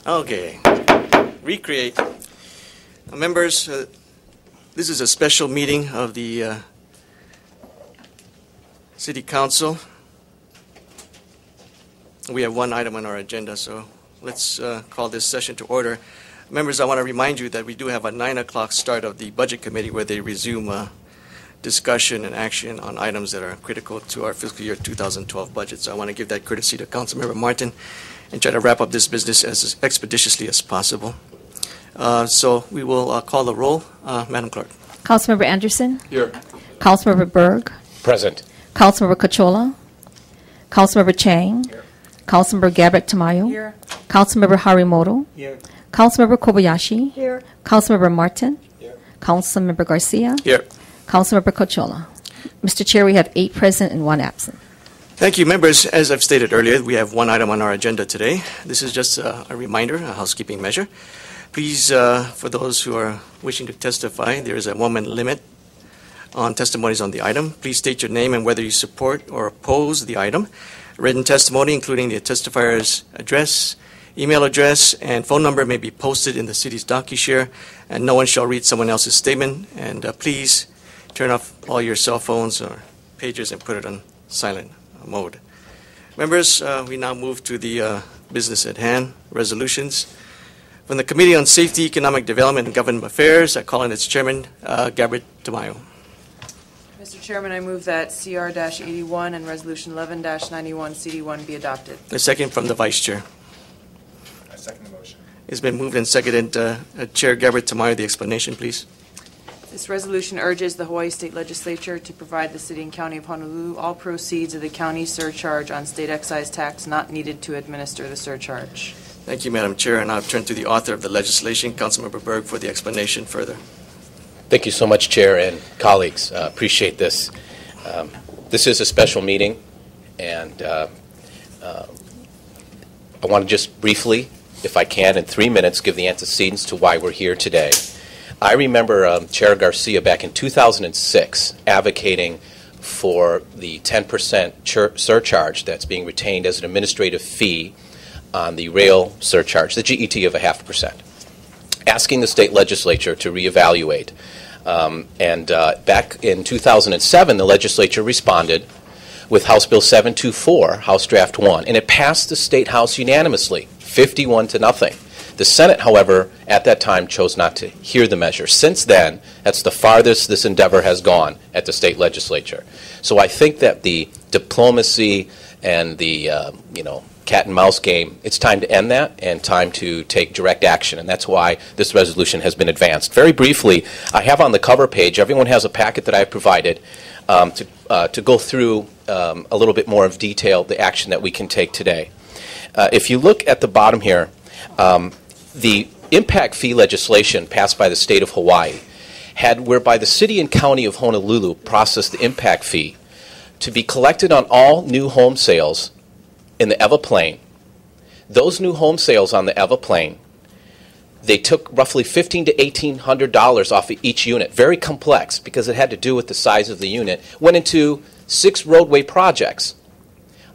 Okay. Recreate. Members, this is a special meeting of the City Council. We have one item on our agenda, so let's call this session to order. Members, I want to remind you that we do have a 9 o'clock start of the Budget Committee where they resume discussion and action on items that are critical to our fiscal year 2012 budget. So I want to give that courtesy to Councilmember Martin and try to wrap up this business as expeditiously as possible. So we will call the roll. Madam Clerk. Councilmember Anderson. Here. Councilmember Berg. Present. Councilmember Cachola. Councilmember Chang. Here. Councilmember Gabrick Tamayo. Here. Councilmember Harimoto. Here. Councilmember Kobayashi. Here. Councilmember Martin. Here. Councilmember Garcia. Here. Councilmember Cachola. Mr. Chair, we have 8 present and 1 absent. Thank you, members. As I've stated earlier, we have one item on our agenda today. This is just a reminder, a housekeeping measure. Please, for those who are wishing to testify, there is a 1-minute limit on testimonies on the item. Please state your name and whether you support or oppose the item. Written testimony, including the testifier's address, email address, and phone number may be posted in the city's DocuShare, and no one shall read someone else's statement. And please turn off all your cell phones or pagers and put it on silent mode. Members, we now move to the business at hand, resolutions. From the Committee on Safety, Economic Development, and Government Affairs, I call on its chairman, Gabrick Tamayo. Mr. Chairman, I move that CR-81 and Resolution 11-91 CD1 be adopted. A second from the Vice Chair. I second the motion. It's been moved and seconded. Chair Gabrick Tamayo, the explanation, please. This resolution urges the Hawaii State Legislature to provide the City and County of Honolulu all proceeds of the county surcharge on state excise tax not needed to administer the surcharge. Thank you, Madam Chair. And I'll turn to the author of the legislation, Councilmember Berg, for the explanation further. Thank you so much, Chair and colleagues. Appreciate this. This is a special meeting, and I want to just briefly, if I can, in 3 minutes, give the antecedents to why we're here today. I remember Chair Garcia back in 2006 advocating for the 10% surcharge that's being retained as an administrative fee on the rail surcharge, the GET of 0.5%, asking the state legislature to reevaluate. Back in 2007, the legislature responded with House Bill 724, House Draft 1, and it passed the State House unanimously, 51-0. The Senate, however, at that time chose not to hear the measure. Since then, that's the farthest this endeavor has gone at the state legislature. So I think that the diplomacy and the cat and mouse game, it's time to end that and time to take direct action, and that's why this resolution has been advanced. Very briefly, I have on the cover page, everyone has a packet that I provided to go through a little bit more of detail the action that we can take today. If you look at the bottom here, the impact fee legislation passed by the state of Hawaii had whereby the city and county of Honolulu processed the impact fee to be collected on all new home sales in the EVA plane. Those new home sales on the EVA plane, they took roughly $1,500 to $1,800 off of each unit. Very complex because it had to do with the size of the unit. Went into 6 roadway projects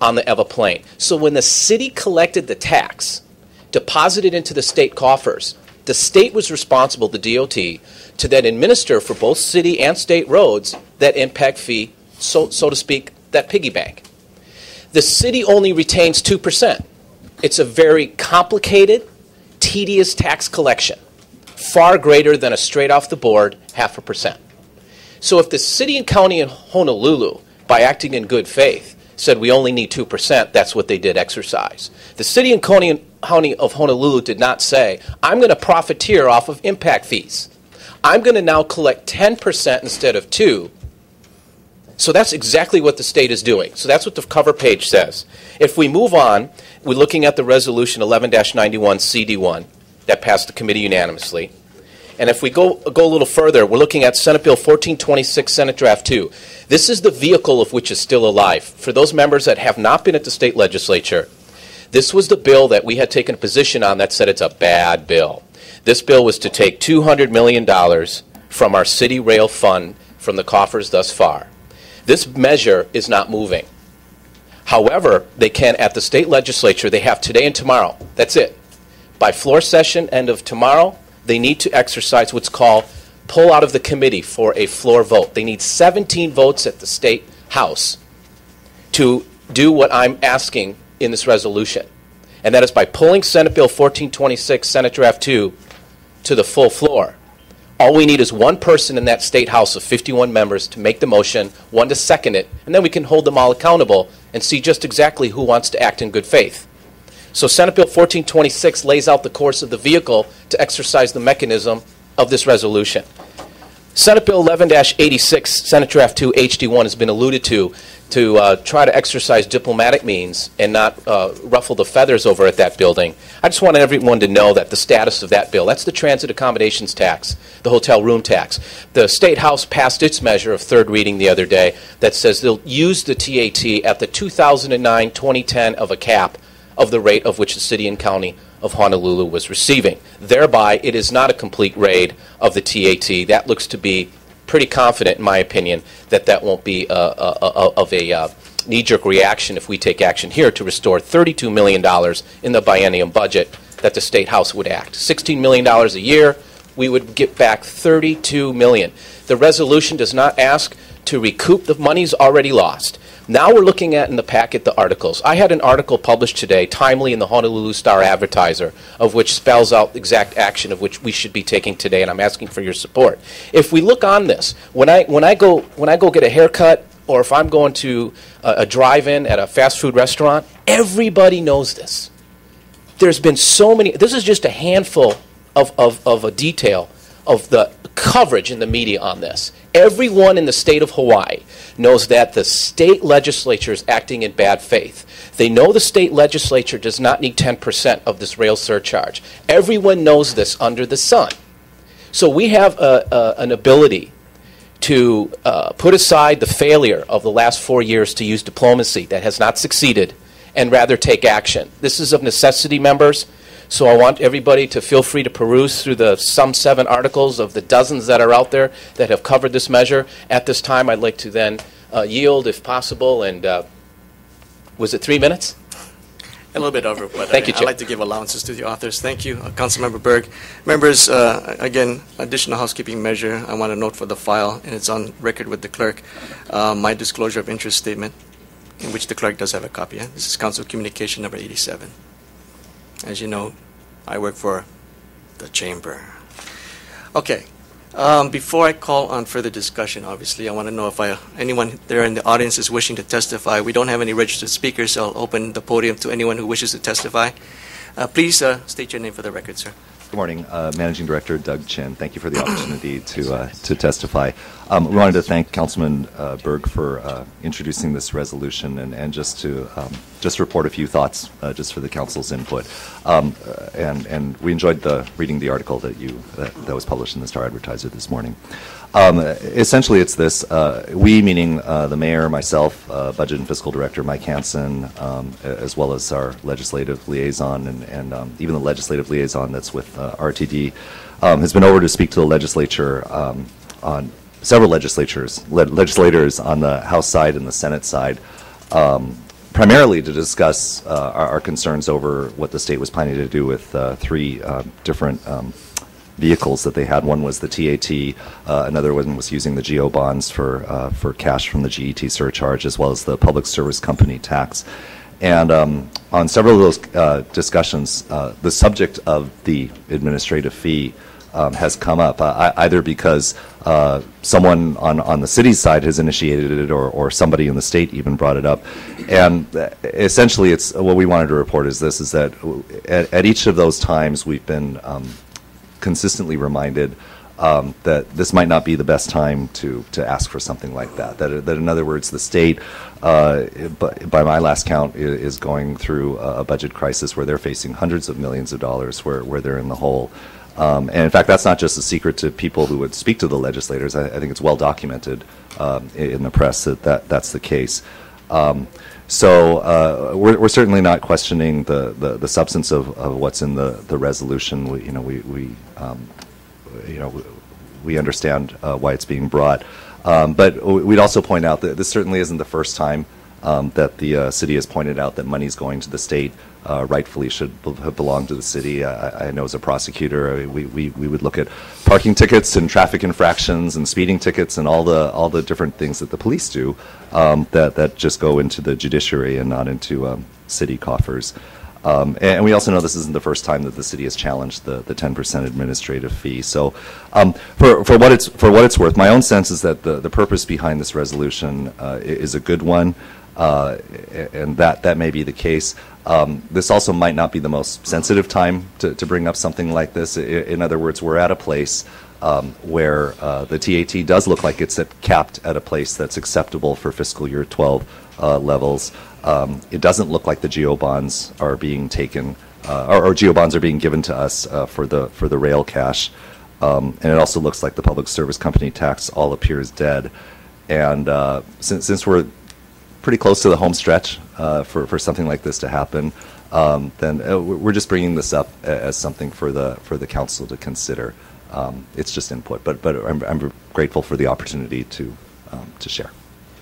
on the EVA plane. So when the city collected the tax, deposited into the state coffers, the state was responsible, the DOT, to then administer for both city and state roads that impact fee, so to speak, that piggy bank. The city only retains 2%. It's a very complicated, tedious tax collection, far greater than a straight off the board 0.5%. So if the city and county in Honolulu, by acting in good faith, said we only need 2%, that's what they did exercise. The city and county of Honolulu did not say, I'm going to profiteer off of impact fees. I'm going to now collect 10% instead of 2%. So that's exactly what the state is doing. So that's what the cover page says. If we move on, we're looking at the resolution 11-91 CD1 that passed the committee unanimously. And if we go a little further, we're looking at Senate Bill 1426, Senate Draft 2. This is the vehicle of which is still alive. For those members that have not been at the state legislature, this was the bill that we had taken a position on that said it's a bad bill. This bill was to take $200 million from our city rail fund from the coffers thus far. This measure is not moving. However, they can, at the state legislature, they have today and tomorrow, that's it, By floor session, end of tomorrow, they need to exercise what's called pull out of the committee for a floor vote. They need 17 votes at the State House to do what I'm asking in this resolution. And that is by pulling Senate Bill 1426, Senate Draft 2, to the full floor. All we need is one person in that State House of 51 members to make the motion, one to second it, and then we can hold them all accountable and see just exactly who wants to act in good faith. So Senate Bill 1426 lays out the course of the vehicle to exercise the mechanism of this resolution. Senate Bill 11-86, Senate Draft 2, HD1, has been alluded to try to exercise diplomatic means and not ruffle the feathers over at that building. I just want everyone to know that the status of that bill, that's the transit accommodations tax, the hotel room tax. The State House passed its measure of third reading the other day that says they'll use the TAT at the 2009-2010 of a cap of the rate of which the city and county of Honolulu was receiving. Thereby, it is not a complete raid of the TAT. That looks to be pretty confident, in my opinion, that that won't be of a knee-jerk reaction if we take action here to restore $32 million in the biennium budget that the State House would act. $16 million a year, we would get back $32 million. The resolution does not ask to recoup the monies already lost. Now we're looking at in the packet the articles. I had an article published today, timely in the Honolulu Star-Advertiser, of which spells out exact action of which we should be taking today, and I'm asking for your support. If we look on this, when I go get a haircut, or if I'm going to a drive-in at a fast food restaurant, everybody knows this. There's been so many. This is just a handful of a detail of the coverage in the media on this. Everyone in the state of Hawaii knows that the state legislature is acting in bad faith. They know the state legislature does not need 10% of this rail surcharge. Everyone knows this under the sun. So we have an ability to put aside the failure of the last 4 years to use diplomacy that has not succeeded and rather take action. This is of necessity, members. So I want everybody to feel free to peruse through the some 7 articles of the dozens that are out there that have covered this measure. At this time, I'd like to then yield, if possible, and was it 3 minutes? A little bit over, but Thank you, I'd Chair. like to give allowances to the authors. Thank you, Councilmember Berg. Members, again, additional housekeeping measure. I want to note for the file, and it's on record with the clerk, my disclosure of interest statement, in which the clerk does have a copy. This is Council Communication number 87. As you know, I work for the chamber. Okay. Before I call on further discussion, obviously, I want to know if anyone there in the audience is wishing to testify. We don't have any registered speakers, so I'll open the podium to anyone who wishes to testify. Please state your name for the record, sir. Good morning, Managing Director Doug Chin. Thank you for the opportunity to testify. We wanted to thank Councilman Berg for introducing this resolution and just to report a few thoughts just for the council's input. And we enjoyed reading the article that was published in the Star-Advertiser this morning. Essentially, it's this: we, meaning the mayor, myself, Budget and Fiscal Director Mike Hansen, as well as our legislative liaison and even the legislative liaison that's with RTD, has been over to speak to the legislature on several legislators on the House side and the Senate side, primarily to discuss our concerns over what the state was planning to do with 3 different vehicles that they had. One was the TAT, another one was using the GO bonds for cash from the GET surcharge, as well as the Public Service Company tax. And on several of those discussions, the subject of the administrative fee has come up, either because someone on the city's side has initiated it, or somebody in the state even brought it up. And essentially, it's what we wanted to report is this: is that at each of those times we've been consistently reminded that this might not be the best time to ask for something like that. That in other words, the state, by my last count, is going through a budget crisis where they're facing hundreds of millions of dollars where they're in the hole. And in fact, that's not just a secret to people who would speak to the legislators. I think it's well documented in the press that's the case. So we're certainly not questioning the substance of what's in the resolution. We understand why it's being brought, but we'd also point out that this certainly isn't the first time that the city has pointed out that money's going to the state rightfully should have belonged to the city. I know as a prosecutor, we would look at parking tickets and traffic infractions and speeding tickets and all the different things that the police do that just go into the judiciary and not into city coffers. And we also know this isn't the first time that the city has challenged the 10% administrative fee. So, for what it's worth, my own sense is that the purpose behind this resolution is a good one, and that may be the case. This also might not be the most sensitive time to bring up something like this. In other words, we're at a place where the TAT does look like it's capped at a place that's acceptable for fiscal year 12 levels. It doesn't look like the GO bonds are being taken, or GO bonds are being given to us for the rail cash, and it also looks like the public service company tax all appears dead. And since we're pretty close to the home stretch for something like this to happen, then we're just bringing this up as something for the council to consider. It's just input, but I'm grateful for the opportunity to share.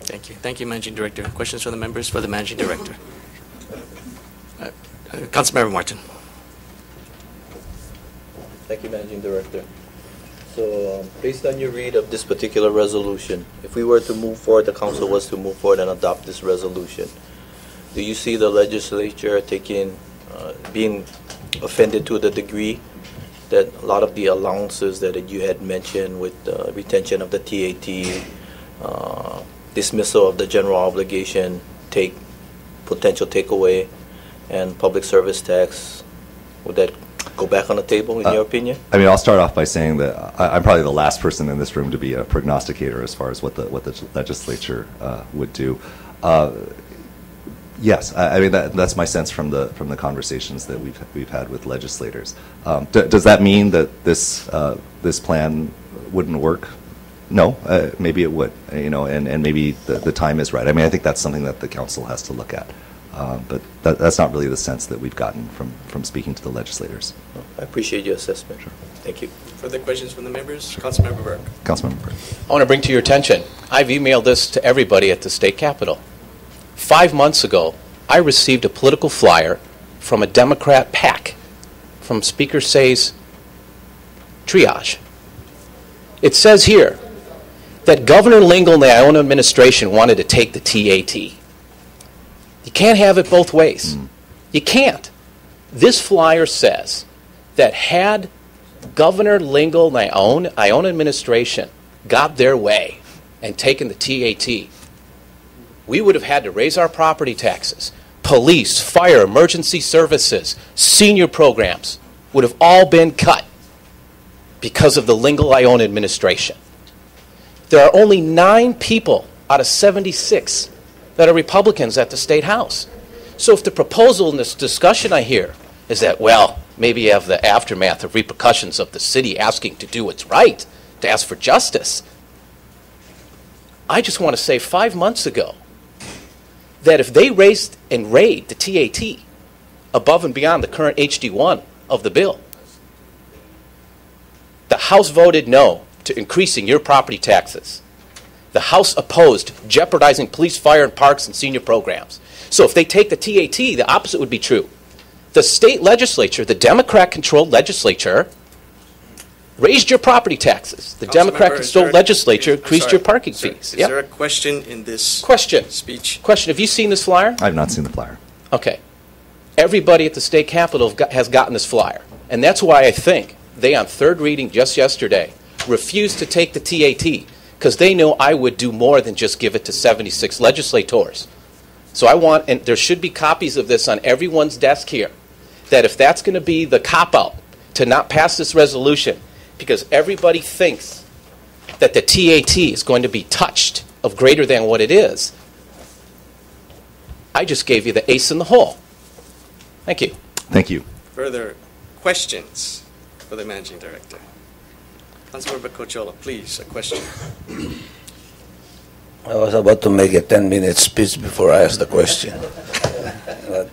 Thank you. Thank you, Managing Director. Questions from the members for the Managing Director? Councilmember Martin. Thank you, Managing Director. So, based on your read of this particular resolution, if we were to move forward, the council was to move forward and adopt this resolution, do you see the legislature being offended to the degree that a lot of the allowances that you had mentioned with retention of the TAT, dismissal of the general obligation, potential takeaway, and public service tax, would that go back on the table in your opinion? I mean, I'll start off by saying that I'm probably the last person in this room to be a prognosticator as far as what the legislature would do. Yes, I mean that's my sense from the conversations that we've had with legislators. Does that mean that this plan wouldn't work? No, maybe it would, and maybe the time is right. I mean, I think that's something that the council has to look at, but that's not really the sense that we've gotten from speaking to the legislators. I appreciate your assessment. Sure. Thank you. Further questions from the members? Sure. Councilmember Berg. Councilmember Berg. I want to bring to your attention, I've emailed this to everybody at the state capitol. 5 months ago, I received a political flyer from a Democrat PAC from Speaker Say's triage. It says here that Governor Lingle and the Iona administration wanted to take the TAT. You can't have it both ways. You can't. This flyer says that had Governor Lingle and the Iona administration got their way and taken the TAT, we would have had to raise our property taxes. Police, fire, emergency services, senior programs would have all been cut because of the Lingle-Iona administration. There are only 9 people out of 76 that are Republicans at the State House. So if the proposal in this discussion I hear is that, well, maybe you have the aftermath of repercussions of the city asking to do what's right, to ask for justice, I just want to say 5 months ago that if they raised and raid the TAT above and beyond the current HD1 of the bill, the House voted no to increasing your property taxes. The House opposed jeopardizing police, fire, and parks and senior programs. So if they take the TAT, the opposite would be true. The state legislature, the Democrat-controlled legislature, raised your property taxes. The Democrat-controlled legislature increased your parking fees. Is there a question in this speech? Question. Have you seen this flyer? I have not seen the flyer. Okay. Everybody at the state capitol has gotten this flyer. And that's why I think they, on third reading just yesterday, refused to take the TAT because they know I would do more than just give it to 76 legislators. So I want, and there should be copies of this on everyone's desk here, that if that's going to be the cop-out to not pass this resolution, because everybody thinks that the TAT is going to be touched of greater than what it is, I just gave you the ace in the hole. Thank you. Thank you. Further questions for the Managing Director? Councilmember Cochola, please, a question. I was about to make a 10-minute speech before I asked the question. But,